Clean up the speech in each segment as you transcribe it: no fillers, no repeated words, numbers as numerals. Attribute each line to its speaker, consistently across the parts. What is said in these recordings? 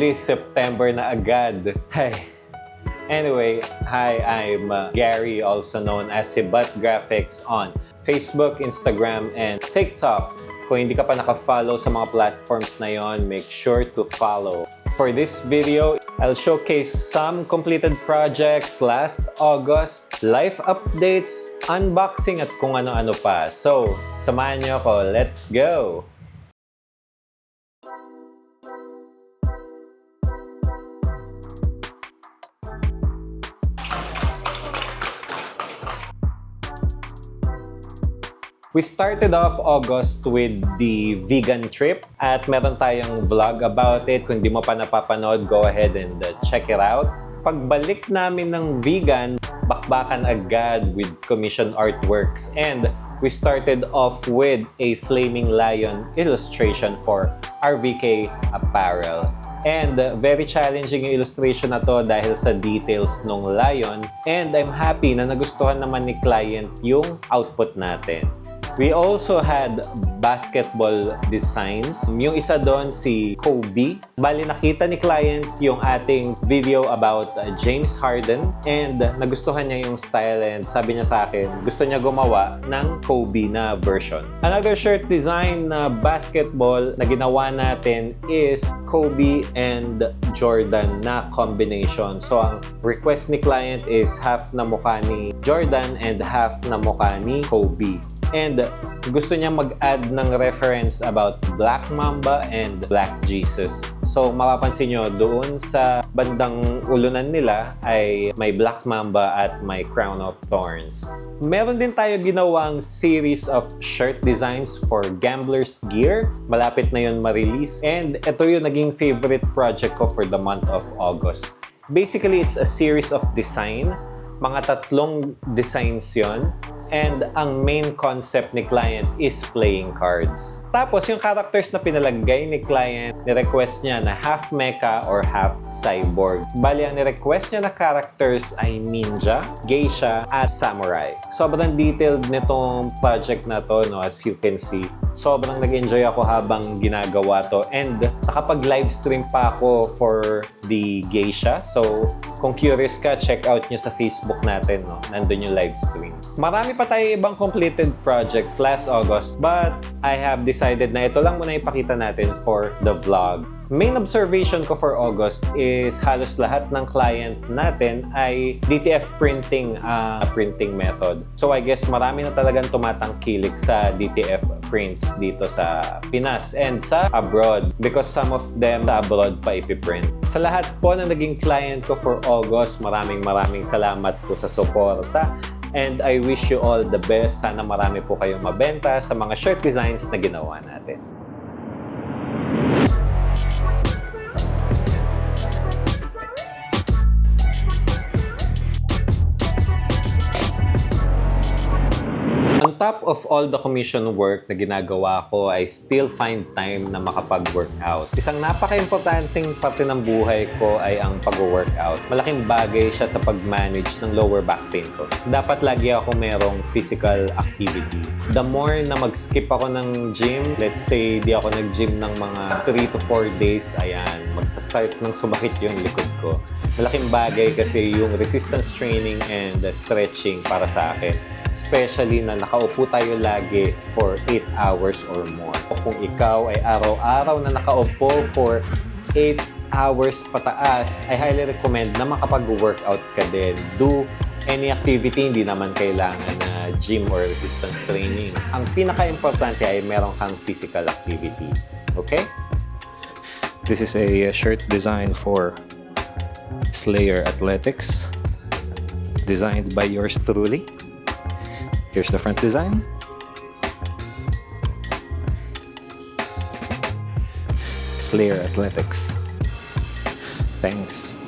Speaker 1: bilis, September na agad. Hey. Anyway, hi, I'm Gary, also known as Sibat Graphics on Facebook, Instagram, and TikTok. Kung hindi ka pa naka-follow sa mga platforms na yon, make sure to follow. For this video, I'll showcase some completed projects last August, life updates, unboxing, at kung ano-ano pa. So, samahan niyo ako. Let's go! We started off August with the vegan trip at meron tayong vlog about it. Kung di mo pa napapanood, go ahead and check it out. Pagbalik namin ng vegan, bakbakan agad with commission artworks, and we started off with a flaming lion illustration for RVK Apparel. And very challenging yung illustration na to dahil sa details ng lion, and I'm happy na nagustuhan naman ni client yung output natin. We also had basketball designs. Yung isa doon si Kobe. Bali nakita ni client yung ating video about James Harden, and nagustuhan niya yung style, and sabi niya sa akin gusto niya gumawa ng Kobe na version. Another shirt design na basketball na ginawa natin is Kobe and Jordan na combination. So ang request ni client is half na mukha ni Jordan and half na mukha ni Kobe. And gusto niya mag-add ng reference about Black Mamba and Black Jesus. So mapapansin nyo, doon sa bandang ulunan nila ay may Black Mamba at may Crown of Thorns. Meron din tayo ginawang series of shirt designs for Gambler's Gear. Malapit na yun ma-release. And ito yung naging favorite project ko for the month of August. Basically, it's a series of design. Mga 3 designs yon. And ang main concept ni client is playing cards. Tapos yung characters na pinalagay ni client, ni-request niya na half mecha or half cyborg. Bali, ang ni-request niya na characters ay ninja, geisha, at samurai. Sobrang detailed nitong project na to, no, as you can see. Sobrang nag-enjoy ako habang ginagawa to, and nakapag-livestream pa ako for the geisha. So, kung curious ka, check out nyo sa Facebook natin, no? Nandun yung livestream. Marami pa tayo ibang completed projects last August, but I have decided na ito lang muna ipakita natin for the vlog. Main observation ko for August is halos lahat ng client natin ay DTF printing method. So I guess marami na talagang tumatangkilik sa DTF prints dito sa Pinas and sa abroad, because some of them sa abroad pa ipiprint. Sa lahat po na naging client ko for August, maraming salamat po sa suporta. And I wish you all the best. Sana marami po kayong mabenta sa mga shirt designs na ginawa natin. On top of all the commission work na ginagawa ko, I still find time na makapag-workout. Isang napaka-importanting parte ng buhay ko ay ang pag-workout. Malaking bagay siya sa pag-manage ng lower back pain ko. Dapat lagi ako merong physical activity. The more na mag-skip ako ng gym, let's say di ako nag-gym ng mga 3 to 4 days, ayan, magsa-start ng sumakit yung likod ko. Malaking bagay kasi yung resistance training and stretching para sa akin. Especially na nakaupo tayo lagi for 8 hours or more. Kung ikaw ay araw-araw na nakaupo for 8 hours pataas, I highly recommend na makapag-workout ka din. Do any activity, hindi naman kailangan na gym or resistance training. Ang pinaka-importante ay meron kang physical activity. Okay?
Speaker 2: This is a shirt design for Slayer Athletics, designed by yours truly. Here's the front design. Slayer Athletics. Thanks.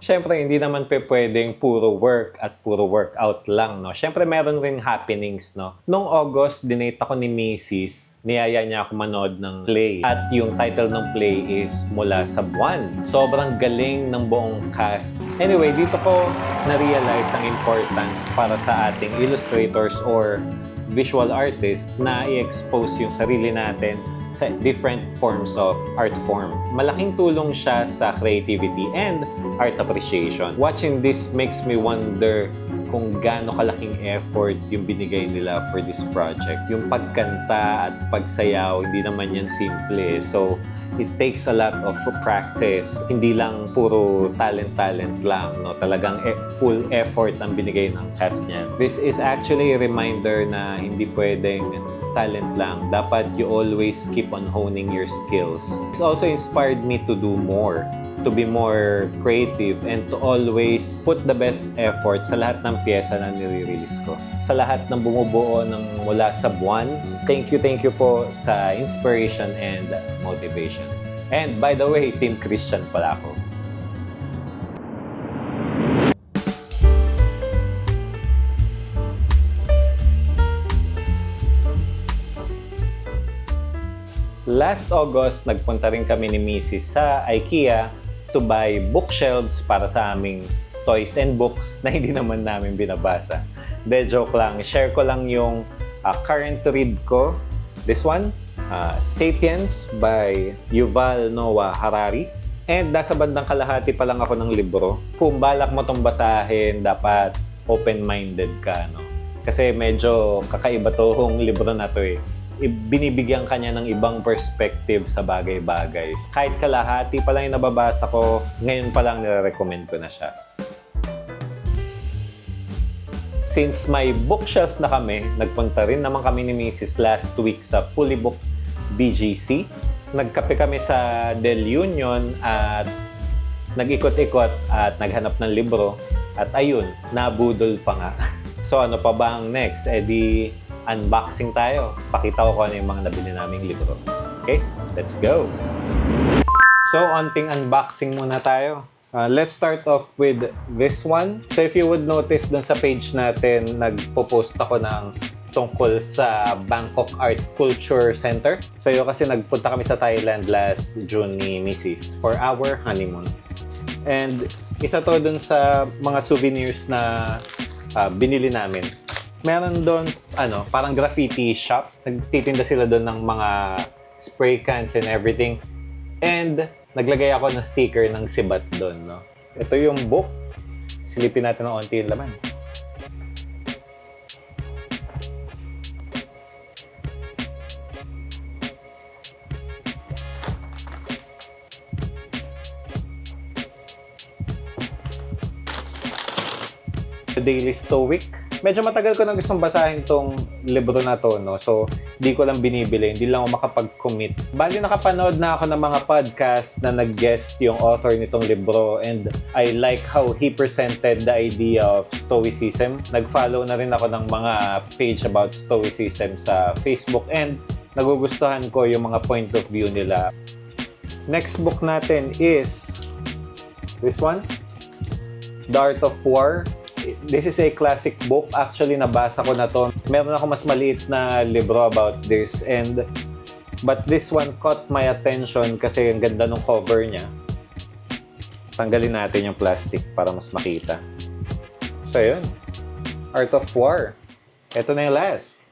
Speaker 1: Siyempre, hindi naman pwedeng puro work at puro workout lang, no? Siyempre, meron rin happenings, no? Noong August, dinate ako ni Mrs. Niyaya niya ako manood ng play. At yung title ng play is Mula sa Buwan. Sobrang galing ng buong cast. Anyway, dito ko na-realize ang importance para sa ating illustrators or visual artists na i-expose yung sarili natin sa different forms of art form. Malaking tulong siya sa creativity and art appreciation. Watching this makes me wonder kung gaano kalaking effort yung binigay nila for this project. Yung pagkanta at pagsayaw, hindi naman yan simple. So, it takes a lot of practice. Hindi lang puro talent lang. No? Talagang full effort ang binigay ng cast niyan. This is actually a reminder na hindi pwedeng talent lang. Dapat you always keep on honing your skills. It's also inspired me to do more, to be more creative, and to always put the best effort sa lahat ng pyesa na nire-release ko. Sa lahat ng bumubuo ng mula sa buwan, thank you po sa inspiration and motivation. And by the way, Team Christian pala ako. Last August, nagpunta rin kami ni Mrs. sa IKEA to buy bookshelves para sa aming toys and books na hindi naman namin binabasa. De joke lang. Share ko lang yung current read ko. This one, Sapiens by Yuval Noah Harari. And nasa bandang kalahati pa lang ako ng libro. Kung balak mo itong basahin, dapat open-minded ka. No? Kasi medyo kakaiba tong libro na to eh. Binibigyan ka niya ng ibang perspective sa bagay-bagay. Kahit kalahati pa lang yung nababasa ko, ngayon pa lang nire-recommend ko na siya. Since may bookshelf na kami, nagpunta rin naman kami ni Mrs. last week sa Fully Booked BGC. Nagkape kami sa Del Union at nag-ikot-ikot at naghanap ng libro. At ayun, nabudol pa nga. So ano pa ba ang next? Di unboxing tayo. Pakita ko kung ano yung mga nabili naming libro. Okay, let's go! So, onting unboxing muna tayo. Let's start off with this one. So, if you would notice dun sa page natin, nagpo-post ako ng tungkol sa Bangkok Art Culture Center. So, yun kasi nagpunta kami sa Thailand last June ni Mrs. for our honeymoon. And isa to dun sa mga souvenirs na binili namin. Meron doon, parang graffiti shop. Nagtitinda sila doon ng mga spray cans and everything. And naglagay ako ng sticker ng Sibat doon, no? Ito yung book. Silipin natin ng onti yung laman. The Daily Stoic. Medyo matagal ko na gustong basahin tong libro na to, no? So, di ko lang binibili. Hindi lang ako makapag-commit. Bali, nakapanood na ako ng mga podcast na nag-guest yung author nitong libro, and I like how he presented the idea of Stoicism. Nag-follow na rin ako ng mga page about Stoicism sa Facebook, and nagugustuhan ko yung mga point of view nila. Next book natin is this one, The Art of War. This is a classic book. Actually, nabasa ko na to. Meron ako mas maliit na libro about this. But this one caught my attention kasi ang ganda ng cover niya. Tanggalin natin yung plastic para mas makita. So, yun. Art of War. Ito na yung last.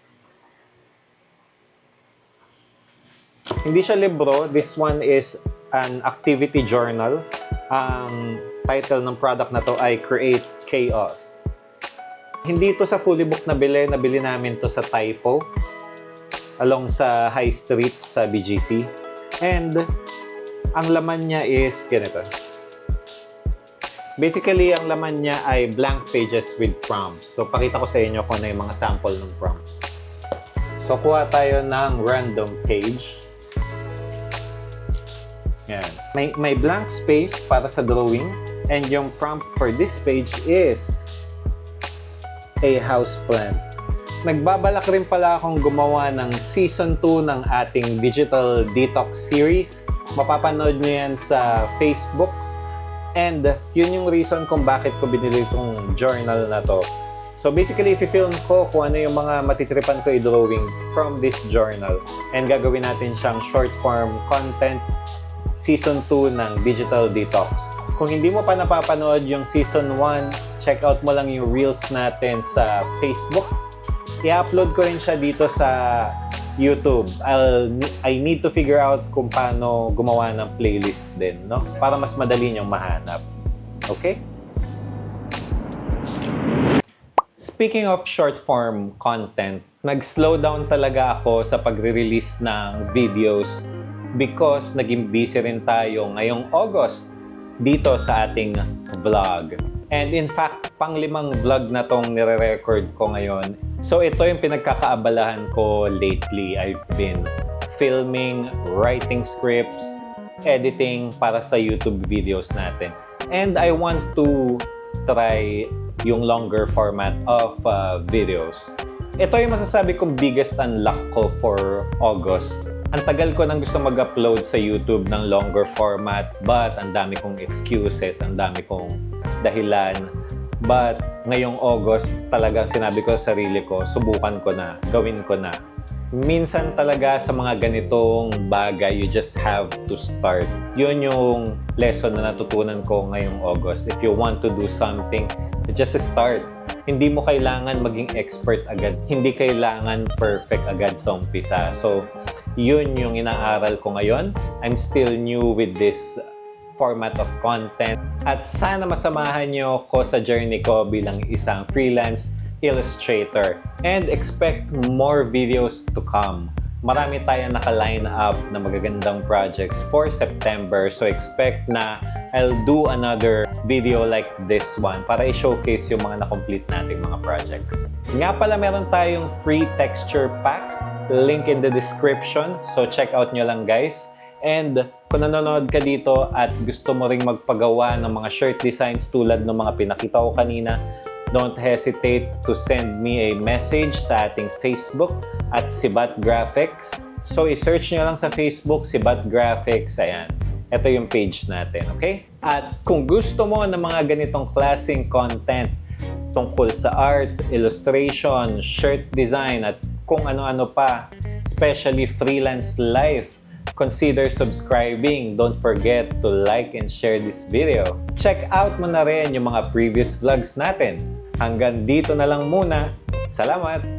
Speaker 1: Hindi siya libro. This one is an activity journal. Title ng product na to ay Create Chaos. Hindi to sa Fully Booked nabili namin to sa Typo along sa High Street sa BGC. And ang laman niya is ganito. Basically, ang laman niya ay blank pages with prompts. So, pakita ko sa inyo kung ano yung mga sample ng prompts. So, kuha tayo ng random page. Yan. May blank space para sa drawing. And yung prompt for this page is a houseplant. Nagbabalak rin pala akong gumawa ng Season 2 ng ating Digital Detox Series. Mapapanood nyo yan sa Facebook. And yun yung reason kung bakit ko binili itong journal na to. So basically, i-film ko kung ano yung mga matitripan ko i-drawing from this journal. And gagawin natin siyang short form content Season 2 ng Digital Detox. Kung hindi mo pa napapanood yung Season 1, check out mo lang yung Reels natin sa Facebook. I-upload ko rin siya dito sa YouTube. I need to figure out kung paano gumawa ng playlist din, no? Para mas madali niyong mahanap. Okay? Speaking of short form content, nag-slow down talaga ako sa pagre-release ng videos because naging busy rin tayo ngayong August dito sa ating vlog. And in fact, pang-limang vlog na tong nire-record ko ngayon. So ito yung pinagkakaabalahan ko lately. I've been filming, writing scripts, editing para sa YouTube videos natin. And I want to try yung longer format of videos. Ito yung masasabi kong biggest unlock ko for August. Ang tagal ko nang gusto mag-upload sa YouTube ng longer format, but ang dami kong excuses, ang dami kong dahilan. But ngayong August, talagang sinabi ko sa sarili ko, subukan ko na, gawin ko na. Minsan talaga sa mga ganitong bagay, you just have to start. Yun yung lesson na natutunan ko ngayong August. If you want to do something, just start. Hindi mo kailangan maging expert agad. Hindi kailangan perfect agad sa umpisa. So, yun yung inaaral ko ngayon. I'm still new with this format of content. At sana masamahan nyo ko sa journey ko bilang isang freelance illustrator. And expect more videos to come. Marami tayong naka-line up na magagandang projects for September. So expect na I'll do another video like this one para i-showcase yung mga na-complete nating mga projects. Nga pala, meron tayong free texture pack. Link in the description. So check out nyo lang, guys. And kung nanonood ka dito at gusto mo ring magpagawa ng mga shirt designs tulad ng mga pinakita ko kanina, don't hesitate to send me a message sa ating Facebook at Sibat Graphics. So, i-search nyo lang sa Facebook, Sibat Graphics. Ayan. Ito yung page natin, okay? At kung gusto mo ng mga ganitong klaseng content tungkol sa art, illustration, shirt design, at kung ano-ano pa, especially freelance life, consider subscribing. Don't forget to like and share this video. Check out mo na rin yung mga previous vlogs natin. Hanggang dito na lang muna. Salamat!